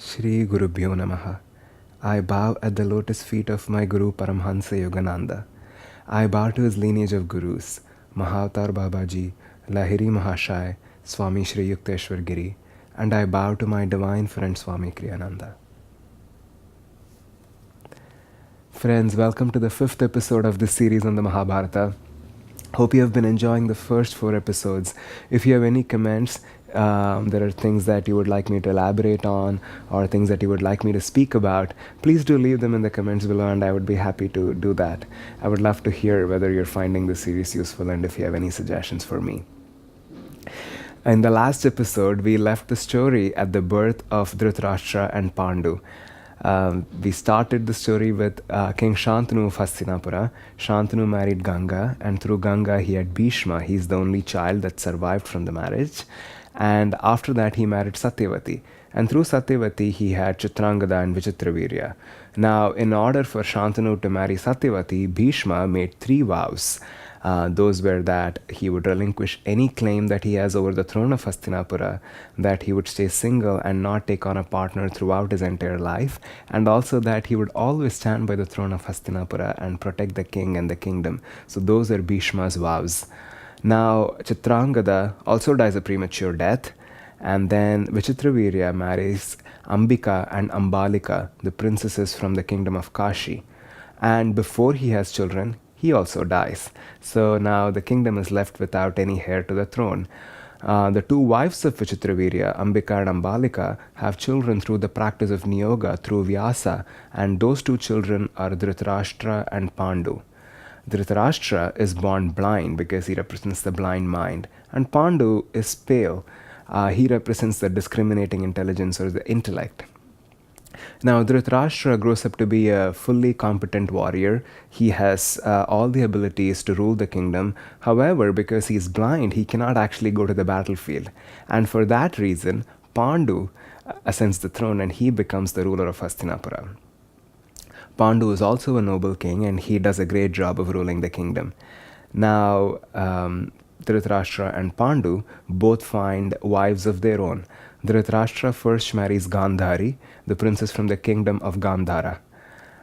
Shri Gurubhyo Namaha. I bow at the lotus feet of my Guru Paramhansa Yogananda. I bow to his lineage of Gurus, Mahavatar Babaji, Lahiri Mahashai, Swami Shri Yukteswar Giri, and I bow to my divine friend Swami Kriyananda. Friends, welcome to the 5th episode of this series on the Mahabharata. Hope you have been enjoying the first 4 episodes. If you have any comments, there are things that you would like me to elaborate on or things that you would like me to speak about, please do leave them in the comments below and I would be happy to do that. I would love to hear whether you're finding this series useful and if you have any suggestions for me. In the last episode, we left the story at the birth of Dhritarashtra and Pandu. We started the story with King Shantanu of Hastinapura. Shantanu married Ganga, and through Ganga he had Bhishma. He's the only child that survived from the marriage. And after that he married Satyavati. And through Satyavati he had Chitrangada and Vichitravirya. Now, in order for Shantanu to marry Satyavati, Bhishma made 3 vows. Those were that he would relinquish any claim that he has over the throne of Hastinapura, that he would stay single and not take on a partner throughout his entire life, and also that he would always stand by the throne of Hastinapura and protect the king and the kingdom. So those are Bhishma's vows. Now, Chitrangada also dies a premature death, and then Vichitravirya marries Ambika and Ambalika, the princesses from the kingdom of Kashi. And before he has children, he also dies. So now the kingdom is left without any heir to the throne. The 2 wives of Vichitravirya, Ambika and Ambalika, have children through the practice of Niyoga through Vyasa, and those 2 children are Dhritarashtra and Pandu. Dhritarashtra is born blind because he represents the blind mind, and Pandu is pale. He represents the discriminating intelligence or the intellect. Now, Dhritarashtra grows up to be a fully competent warrior. He has all the abilities to rule the kingdom. However, because he is blind, he cannot actually go to the battlefield. And for that reason, Pandu ascends the throne and he becomes the ruler of Hastinapura. Pandu is also a noble king and he does a great job of ruling the kingdom. Now, Dhritarashtra and Pandu both find wives of their own. Dhritarashtra first marries Gandhari, the princess from the kingdom of Gandhara.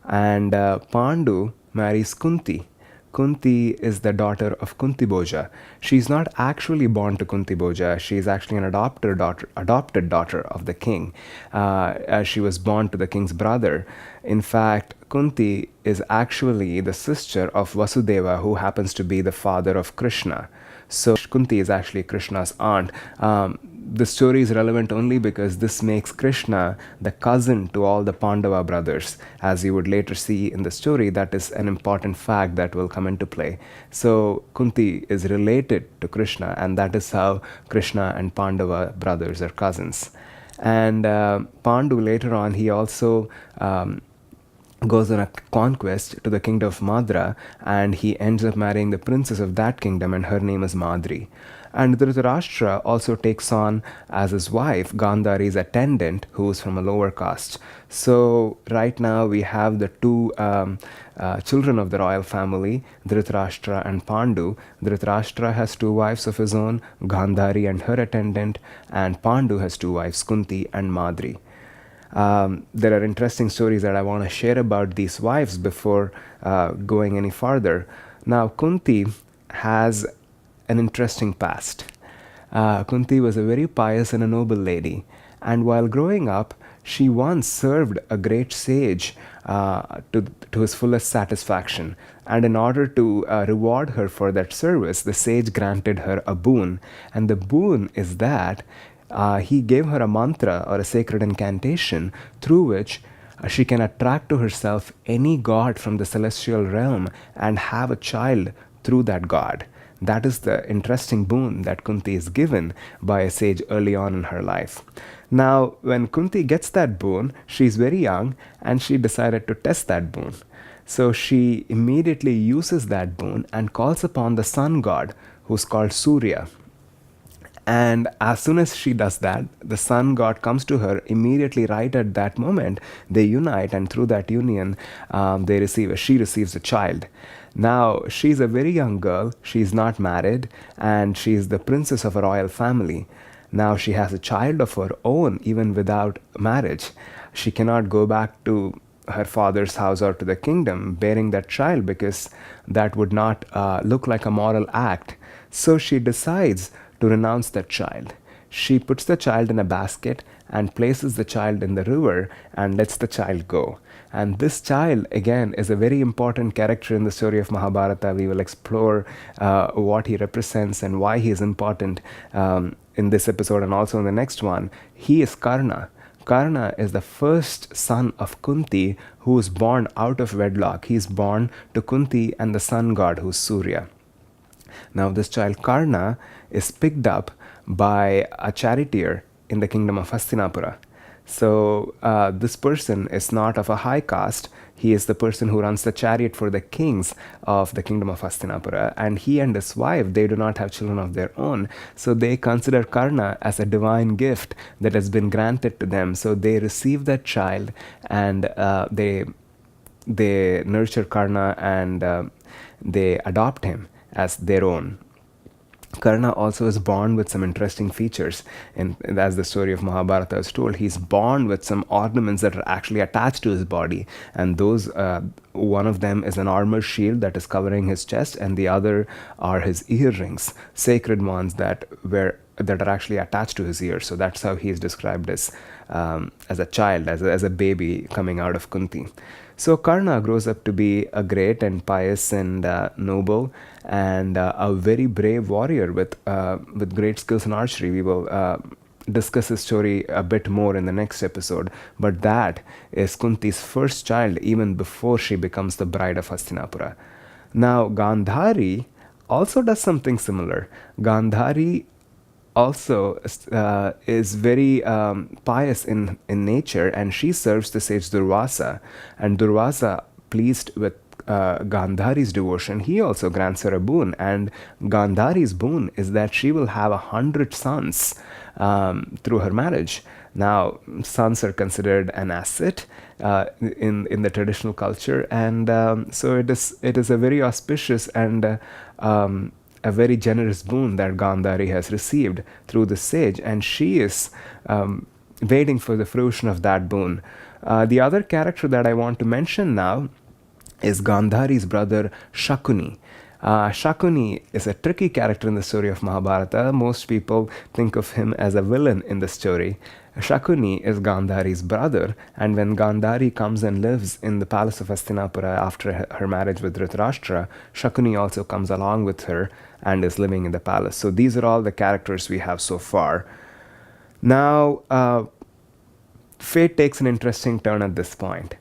And Pandu marries Kunti. Kunti is the daughter of Kunti Bhoja. She's not actually born to Kunti Bhoja. She's actually an adopted daughter of the king. As she was born to the king's brother. In fact, Kunti is actually the sister of Vasudeva, who happens to be the father of Krishna. So Kunti is actually Krishna's aunt. The story is relevant only because this makes Krishna the cousin to all the Pandava brothers. As you would later see in the story, that is an important fact that will come into play. So Kunti is related to Krishna, and that is how Krishna and Pandava brothers are cousins. And Pandu later on, he also goes on a conquest to the kingdom of Madra, and he ends up marrying the princess of that kingdom, and her name is Madri. And Dhritarashtra also takes on as his wife Gandhari's attendant, who is from a lower caste. So right now we have the 2 children of the royal family, Dhritarashtra and Pandu. Dhritarashtra has 2 wives of his own, Gandhari and her attendant, and Pandu has 2 wives, Kunti and Madri. There are interesting stories that I want to share about these wives before going any farther. Now, Kunti has an interesting past. Kunti was a very pious and a noble lady, and while growing up, she once served a great sage to his fullest satisfaction. And in order to reward her for that service, the sage granted her a boon, and the boon is that he gave her a mantra or a sacred incantation through which she can attract to herself any god from the celestial realm and have a child through that god. That is the interesting boon that Kunti is given by a sage early on in her life. Now, when Kunti gets that boon, she's very young and she decided to test that boon. So she immediately uses that boon and calls upon the sun god, who's called Surya. And as soon as she does that, the sun god comes to her immediately. Right at that moment, they unite, and through that union, she receives a child. Now, she's a very young girl, she's not married, and she's the princess of a royal family. Now she has a child of her own, even without marriage. She cannot go back to her father's house or to the kingdom bearing that child, because that would not look like a moral act. So she decides to renounce that child. She puts the child in a basket and places the child in the river and lets the child go. And this child, again, is a very important character in the story of Mahabharata. We will explore what he represents and why he is important in this episode and also in the next one. He is Karna. Karna is the first son of Kunti, who is born out of wedlock. He is born to Kunti and the sun god, who is Surya. Now, this child Karna is picked up by a charioteer in the kingdom of Hastinapura. So, this person is not of a high caste. He is the person who runs the chariot for the kings of the kingdom of Hastinapura. And he and his wife, they do not have children of their own. So, they consider Karna as a divine gift that has been granted to them. So, they receive that child and they nurture Karna and they adopt him as their own. Karna also is born with some interesting features, and as the story of Mahabharata is told, he's born with some ornaments that are actually attached to his body, and those one of them is an armor shield that is covering his chest, and the other are his earrings, sacred ones that are actually attached to his ears. So that's how he is described as a child, as a baby coming out of Kunti. So Karna grows up to be a great and pious and noble and a very brave warrior with great skills in archery. We will discuss his story a bit more in the next episode. But that is Kunti's first child, even before she becomes the bride of Hastinapura. Now Gandhari also does something similar. Gandhari also is very pious in nature, and she serves the sage Durvasa. And Durvasa, pleased with Gandhari's devotion, he also grants her a boon. And Gandhari's boon is that she will have 100 sons through her marriage. Now, sons are considered an asset in the traditional culture, and so it is a very auspicious and a very generous boon that Gandhari has received through the sage, and she is waiting for the fruition of that boon. The other character that I want to mention now is Gandhari's brother Shakuni. Shakuni is a tricky character in the story of Mahabharata. Most people think of him as a villain in the story. Shakuni is Gandhari's brother, and when Gandhari comes and lives in the palace of Hastinapura after her marriage with Dhritarashtra, Shakuni also comes along with her and is living in the palace. So these are all the characters we have so far. Now, fate takes an interesting turn at this point.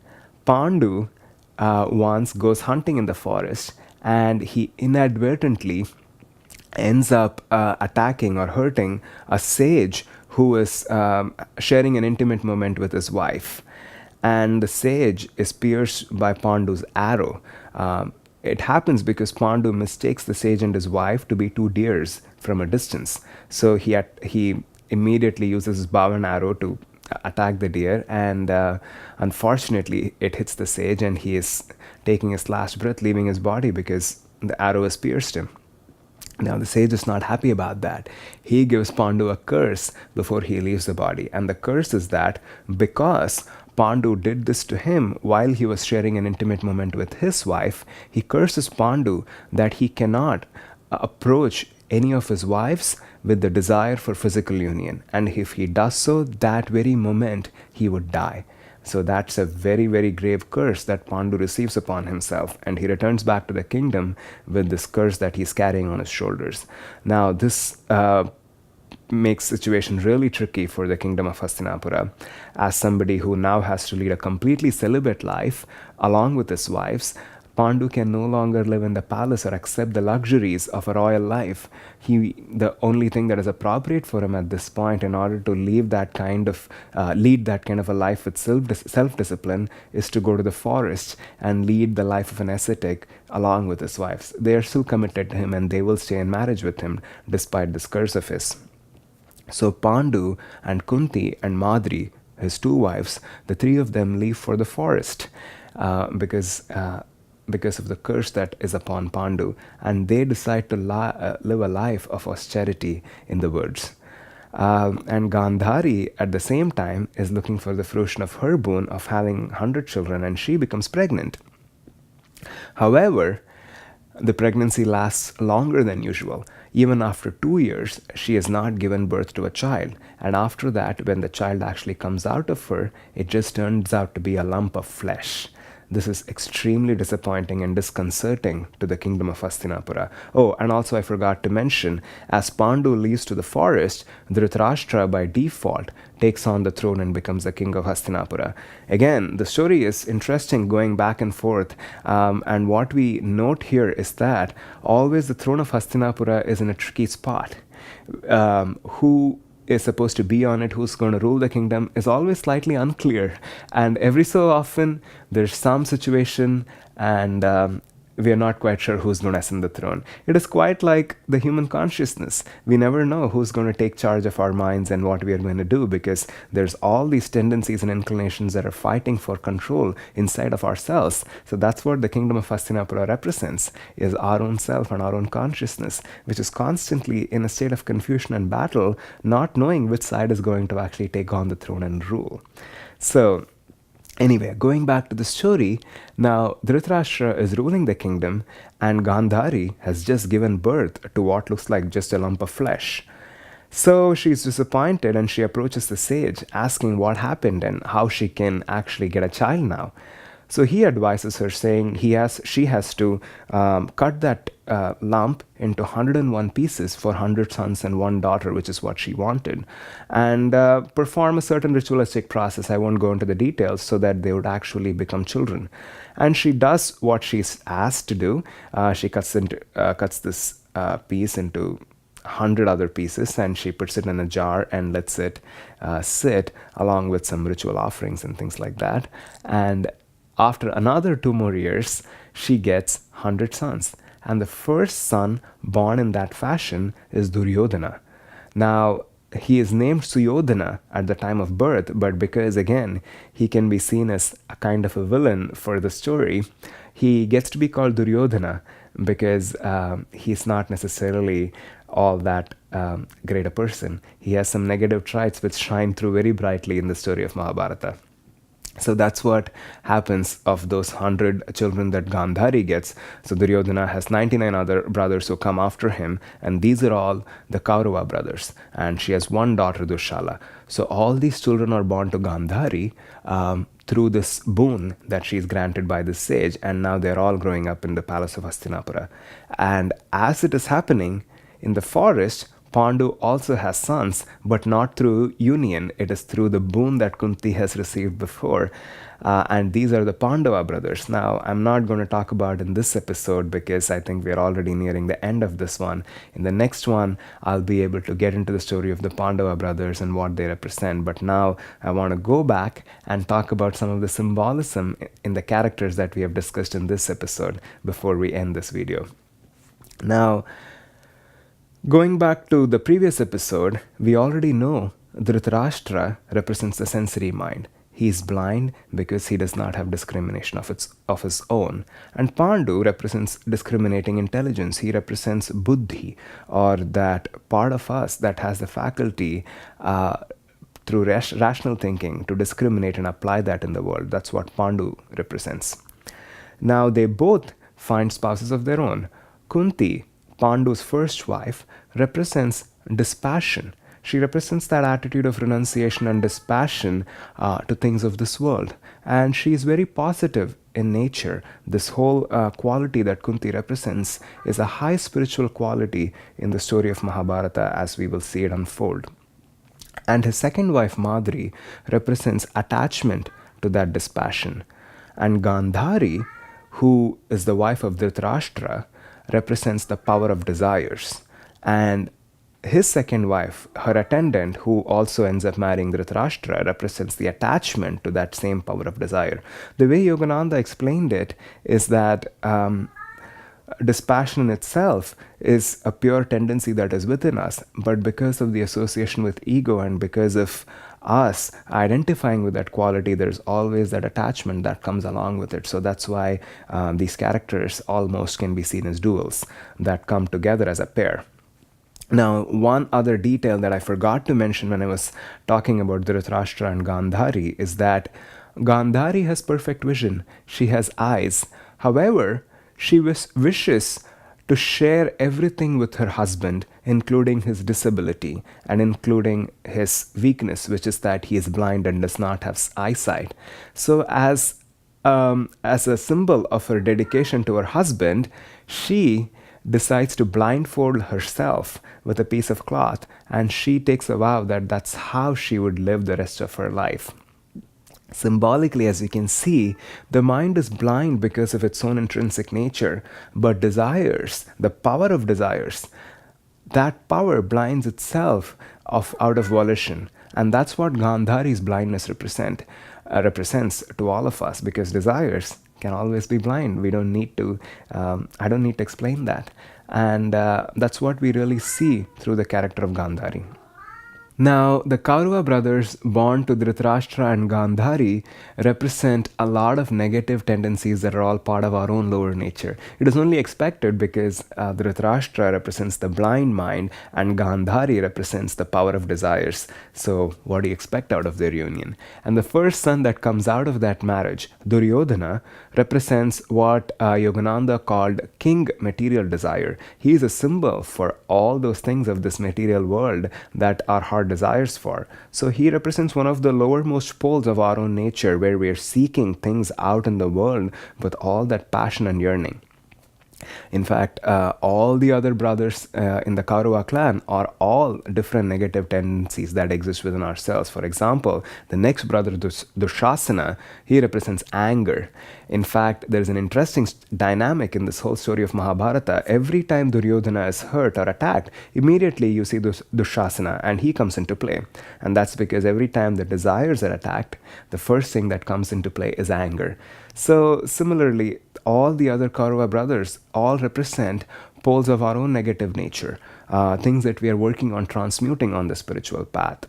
Pandu once goes hunting in the forest, and he inadvertently ends up attacking or hurting a sage who is sharing an intimate moment with his wife. And the sage is pierced by Pandu's arrow. It happens because Pandu mistakes the sage and his wife to be two deers from a distance. So he immediately uses his bow and arrow to attack the deer, and unfortunately it hits the sage, and he is taking his last breath, leaving his body because the arrow has pierced him. Now, the sage is not happy about that. He gives Pandu a curse before he leaves the body. And the curse is that because Pandu did this to him while he was sharing an intimate moment with his wife, he curses Pandu that he cannot approach any of his wives with the desire for physical union. And if he does so, that very moment, he would die. So that's a very, very grave curse that Pandu receives upon himself, and he returns back to the kingdom with this curse that he's carrying on his shoulders. Now, this makes situation really tricky for the kingdom of Hastinapura, as somebody who now has to lead a completely celibate life along with his wives. Pandu can no longer live in the palace or accept the luxuries of a royal life. The only thing that is appropriate for him at this point, in order to lead that kind of a life with self-discipline, is to go to the forest and lead the life of an ascetic along with his wives. They are still committed to him, and they will stay in marriage with him despite this curse of his. So Pandu and Kunti and Madri, his two wives, the three of them leave for the forest because of the curse that is upon Pandu, and they decide to live a life of austerity in the woods. And Gandhari, at the same time, is looking for the fruition of her boon of having 100 children, and she becomes pregnant. However, the pregnancy lasts longer than usual. Even after 2 years, she has not given birth to a child. And after that, when the child actually comes out of her, it just turns out to be a lump of flesh. This is extremely disappointing and disconcerting to the kingdom of Hastinapura. Oh, and also I forgot to mention, as Pandu leaves to the forest, Dhritarashtra by default takes on the throne and becomes the king of Hastinapura. Again, the story is interesting going back and forth, and what we note here is that always the throne of Hastinapura is in a tricky spot. Who is supposed to be on it, who's going to rule the kingdom, is always slightly unclear. And every so often, there's some situation, and we are not quite sure who's going to ascend the throne. It is quite like the human consciousness. We never know who's going to take charge of our minds and what we are going to do, because there's all these tendencies and inclinations that are fighting for control inside of ourselves. So that's what the kingdom of Hastinapura represents, is our own self and our own consciousness, which is constantly in a state of confusion and battle, not knowing which side is going to actually take on the throne and rule. So anyway, going back to the story, now Dhritarashtra is ruling the kingdom, and Gandhari has just given birth to what looks like just a lump of flesh. So she's disappointed, and she approaches the sage asking what happened and how she can actually get a child now. So he advises her, saying she has to cut that lump into 101 pieces for 100 sons and 1 daughter, which is what she wanted, and perform a certain ritualistic process. I won't go into the details, so that they would actually become children. And she does what she's asked to do. She cuts this piece into 100 other pieces, and she puts it in a jar and lets it sit along with some ritual offerings and things like that. And after another 2 more years, she gets 100 sons. And the first son born in that fashion is Duryodhana. Now, he is named Suyodhana at the time of birth, but because, again, he can be seen as a kind of a villain for the story, he gets to be called Duryodhana because he's not necessarily all that great a person. He has some negative traits which shine through very brightly in the story of Mahabharata. So that's what happens of those 100 children that Gandhari gets. So Duryodhana has 99 other brothers who come after him, and these are all the Kaurava brothers. And she has 1 daughter, Dushala. So all these children are born to Gandhari through this boon that she's granted by the sage, and now they're all growing up in the palace of Hastinapura. And as it is happening in the forest, Pandu also has sons, but not through union. It is through the boon that Kunti has received before. And these are the Pandava brothers. Now, I'm not going to talk about in this episode because I think we're already nearing the end of this one. In the next one, I'll be able to get into the story of the Pandava brothers and what they represent. But now I want to go back and talk about some of the symbolism in the characters that we have discussed in this episode before we end this video. Now, going back to the previous episode, we already know Dhritarashtra represents the sensory mind. He is blind because he does not have discrimination of his own. And Pandu represents discriminating intelligence. He represents buddhi, or that part of us that has the faculty through rational thinking to discriminate and apply that in the world. That's what Pandu represents. Now, they both find spouses of their own. Kunti, Pandu's first wife, represents dispassion. She represents that attitude of renunciation and dispassion to things of this world. And she is very positive in nature. This whole quality that Kunti represents is a high spiritual quality in the story of Mahabharata, as we will see it unfold. And his second wife, Madri, represents attachment to that dispassion. And Gandhari, who is the wife of Dhritarashtra, represents the power of desires. And his second wife, her attendant, who also ends up marrying Dhritarashtra, represents the attachment to that same power of desire. The way Yogananda explained it is that dispassion in itself is a pure tendency that is within us, but because of the association with ego and because of us identifying with that quality, there's always that attachment that comes along with it. So that's why these characters almost can be seen as duals that come together as a pair. Now, one other detail that I forgot to mention when I was talking about Dhritarashtra and Gandhari is that Gandhari has perfect vision. She has eyes. However, she wishes to share everything with her husband, including his disability and including his weakness, which is that he is blind and does not have eyesight. So, as a symbol of her dedication to her husband, she decides to blindfold herself with a piece of cloth, and she takes a vow that that's how she would live the rest of her life. Symbolically, as you can see, the mind is blind because of its own intrinsic nature, but desires, the power of desires, that power blinds itself out of volition. And that's what Gandhari's blindness represents to all of us, because desires can always be blind. We don't need to, I don't need to explain that. And that's what we really see through the character of Gandhari. Now, the Kaurava brothers born to Dhritarashtra and Gandhari represent a lot of negative tendencies that are all part of our own lower nature. It is only expected because Dhritarashtra represents the blind mind and Gandhari represents the power of desires. So, what do you expect out of their union? And the first son that comes out of that marriage, Duryodhana, represents what Yogananda called king material desire. He is a symbol for all those things of this material world that our heart desires for. So he represents one of the lowermost poles of our own nature, where we are seeking things out in the world with all that passion and yearning. In fact, all the other brothers in the Kaurava clan are all different negative tendencies that exist within ourselves. For example, the next brother, Dushasana, he represents anger. In fact, there is an interesting dynamic in this whole story of Mahabharata. Every time Duryodhana is hurt or attacked, immediately you see Dushasana, and he comes into play. And that's because every time the desires are attacked, the first thing that comes into play is anger. So similarly, all the other Kaurava brothers all represent poles of our own negative nature, things that we are working on transmuting on the spiritual path.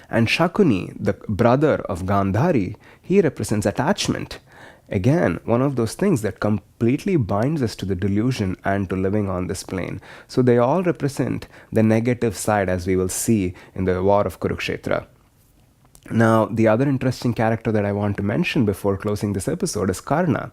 And Shakuni, the brother of Gandhari, he represents attachment. Again, one of those things that completely binds us to the delusion and to living on this plane. So they all represent the negative side, as we will see in the war of Kurukshetra. Now, the other interesting character that I want to mention before closing this episode is Karna.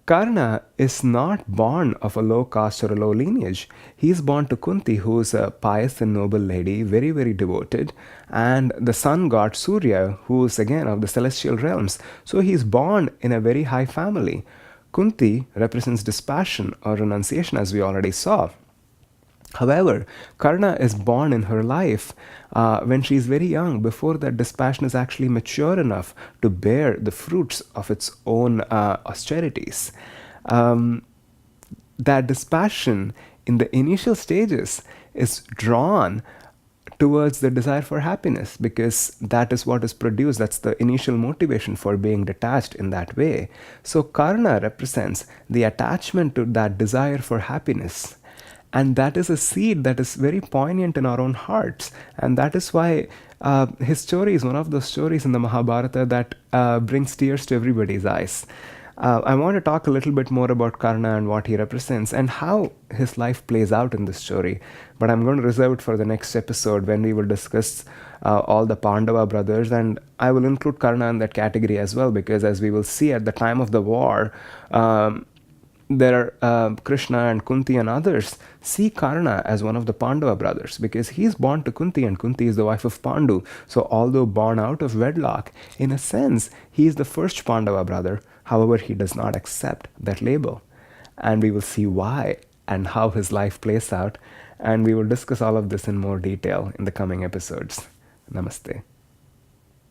Karna is not born of a low caste or a low lineage. He is born to Kunti, who is a pious and noble lady, very, very devoted, and the sun god Surya, who is again of the celestial realms. So he is born in a very high family. Kunti represents dispassion or renunciation, as we already saw. However, Karna is born in her life when she is very young, before that dispassion is actually mature enough to bear the fruits of its own austerities. That dispassion in the initial stages is drawn towards the desire for happiness, because that is what is produced. That's the initial motivation for being detached in that way. So Karna represents the attachment to that desire for happiness. And that is a seed that is very poignant in our own hearts. And that is why his story is one of those stories in the Mahabharata that brings tears to everybody's eyes. I want to talk a little bit more about Karna and what he represents and how his life plays out in this story. But I'm going to reserve it for the next episode, when we will discuss all the Pandava brothers. And I will include Karna in that category as well, because as we will see at the time of the war, there are Krishna and Kunti and others see Karna as one of the Pandava brothers, because he is born to Kunti and Kunti is the wife of Pandu. So although born out of wedlock, in a sense, he is the first Pandava brother. However, he does not accept that label. And we will see why and how his life plays out. And we will discuss all of this in more detail in the coming episodes. Namaste.